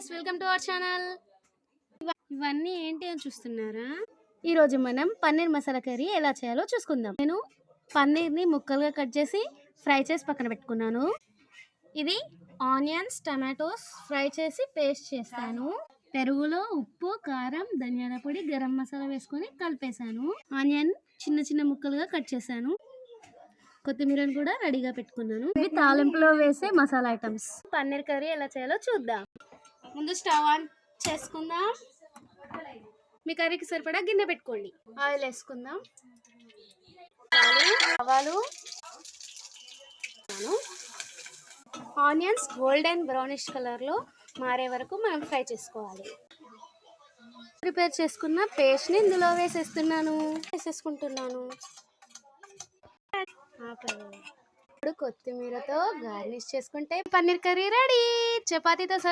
Guys, welcome to our channel. ఇవన్నీ ఏంటి అని చూస్తున్నారా? ఈరోజు మనం పన్నీర్ మసాలా కర్రీ ఎలా చేయాలో చూసుకుందాం. నేను పన్నీర్ని ముక్కలుగా కట్ చేసి ఫ్రై చేసి పక్కన పెట్టుకున్నాను. ఇది ఆనియన్స్, టమాటోస్ ఫ్రై చేసి పేస్ట్ చేస్తాను. పెరుగులో ఉప్పు, కారం, ధనియాల పొడి, గరం మసాలా వేసుకొని కలిపేశాను. ఆనియన్ చిన్న చిన్న ముక్కలుగా కట్ చేశాను. కొత్తిమీరను కూడా రెడీగా పెట్టుకున్నాను. ఇవి తాలింపులో వేసే మసాలా ఐటమ్స్. పన్నీర్ కర్రీ ఎలా చేయాలో చూద్దాం. ముందు స్టవ్ ఆన్ చేసుకుందాం. మీ కర్రీకి సరిపడా గిన్నె పెట్టుకోండి. ఆయిల్ వేసుకుందాం. ఆవాలు, ఆనియన్స్ గోల్డెన్ బ్రౌనిష్ కలర్లో మారే వరకు మనం ఫ్రై చేసుకోవాలి. ప్రిపేర్ చేసుకున్న పేస్ట్ని ఇందులో వేసేసుకుంటున్నాను. ఇప్పుడు కొత్తిమీరతో గార్నిష్ చేసుకుంటే పన్నీర్ కర్రీ రెడీ. చపాతీతో